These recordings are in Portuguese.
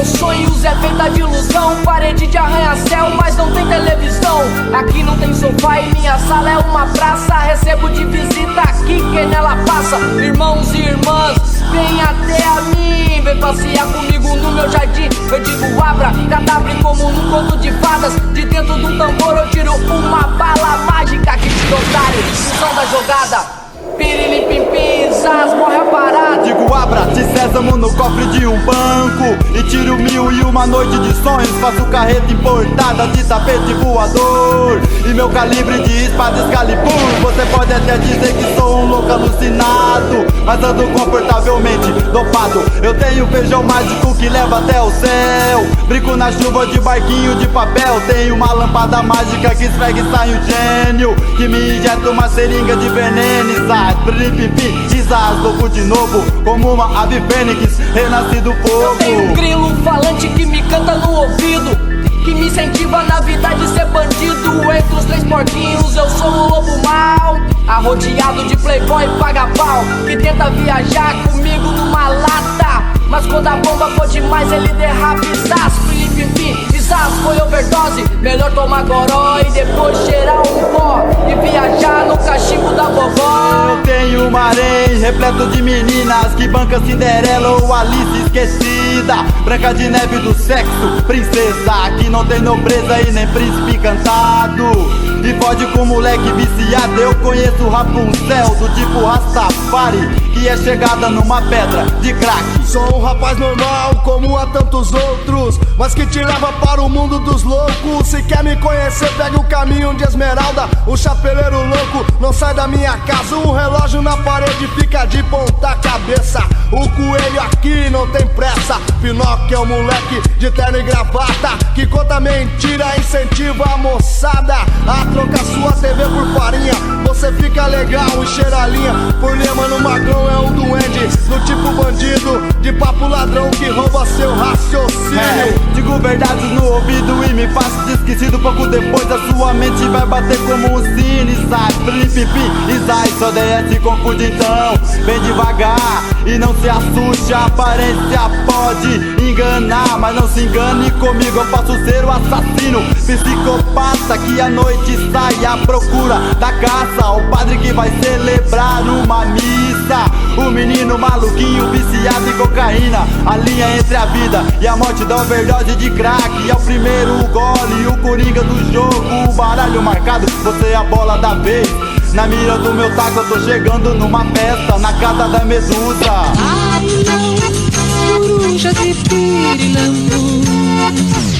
meus sonhos é feita de ilusão. Parede de arranha-céu, mas não tem televisão. Aqui não tem sofá e minha sala é uma praça. Recebo de visita aqui quem nela passa. Irmãos e irmãs, vem até a mim, vem passear comigo no meu jardim. Eu digo abra, cadabra como num conto de fadas. De dentro do tambor eu tiro uma bala mágica que tira otário, som da jogada. Pirilipimpim, zaz, morre a parada. Digo abra, te sésamo no cofre de um banco e tiro 1001 noite de sonhos. Faço carreta importada de tapete voador e meu calibre de espada Excalibur. Você pode até dizer que sou um louco alucinado, mas ando confortavelmente dopado. Eu tenho feijão mágico que leva até o céu. Brinco na chuva de barquinho de papel. Tenho uma lâmpada mágica que esfrega e sai um gênio que me injeta uma seringa de veneno. Isaz, louco de novo, como uma ave fênix, renasci do fogo. Eu tenho um grilo falante que me canta no ouvido, que me incentiva na vida de ser bandido. Entre os três porquinhos eu sou um lobo mau, arrodeado de playboy paga-pau, que tenta viajar comigo numa lata, mas quando a bomba for demais ele derrapa. Isaz, Isaz, foi overdose. Melhor tomar goró e depois cheirar um pó e viajar no cachimbo da vovó. Eu tenho um harém repleto de meninas que banca Cinderela ou Alice esquecida. Branca de neve do sexo, princesa que não tem nobreza e nem príncipe encantado. E pode com moleque viciado. Eu conheço Rapunzel do tipo Rastafari, que é chegada numa pedra de crack. Sou um rapaz normal como a tantos outros, mas que te leva para o mundo dos loucos. Se quer me conhecer, pegue o caminho de Esmeralda. O chapeleiro louco não sai da minha casa. O relógio na parede fica de ponta cabeça. O coelho aqui não tem pressa. Pinóquio é um moleque de terno e gravata, que conta mentira, incentiva a moçada a trocar sua TV por farinha. Você fica legal e cheira a linha. Por Lema no Magrão é um duende, do tipo bandido, de papo ladrão que rouba seu raciocínio. Digo verdades no ouvido e me faço de esquecido. Pouco depois a sua mente vai bater como um sino. Isaz, Isaz, sua ideia se confunde então. Vem devagar e não se assuste. A aparência pode enganar, mas não se engane comigo. Eu posso ser o assassino, psicopata que à noite sai à procura da caça. O padre que vai celebrar uma missa. O menino maluquinho viciado em cocaína. A linha entre a vida e a morte da overdose de crack. É o primeiro gole, o coringa do jogo. O baralho marcado, você é a bola da vez. Na mira do meu taco eu tô chegando numa festa, na casa da Medusa. Ai não, coruja de pirilambu.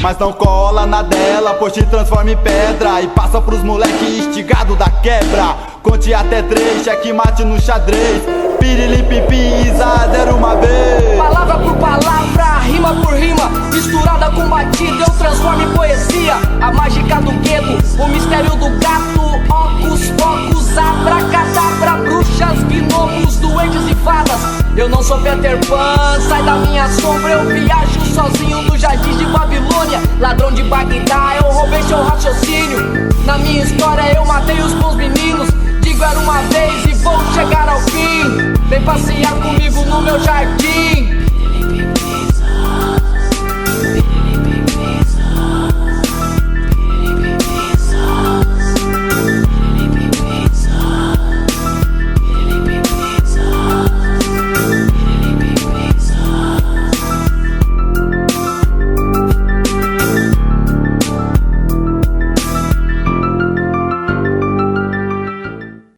Mas não cola na dela, pois te transforma em pedra e passa pros moleque instigado da quebra. Conte até 3, checkmate no xadrez. Pirilipimpim, Isaz, era uma vez. Palavra por palavra, rima por rima, misturada com batida eu transformo em poesia. A mágica do gueto, o mistério do gato. Ocus, pocus, abracadabra, bruxas, gnomos, duendes e fadas. Eu não sou Peter Pan, sai da minha sombra. Eu viajo sozinho no jardim de Babilônia. Ladrão de Bagdá, eu roubei seu raciocínio. Na minha história eu matei os bons meninos. Digo era uma vez e vou chegar ao fim. Vem passear comigo no meu jardim.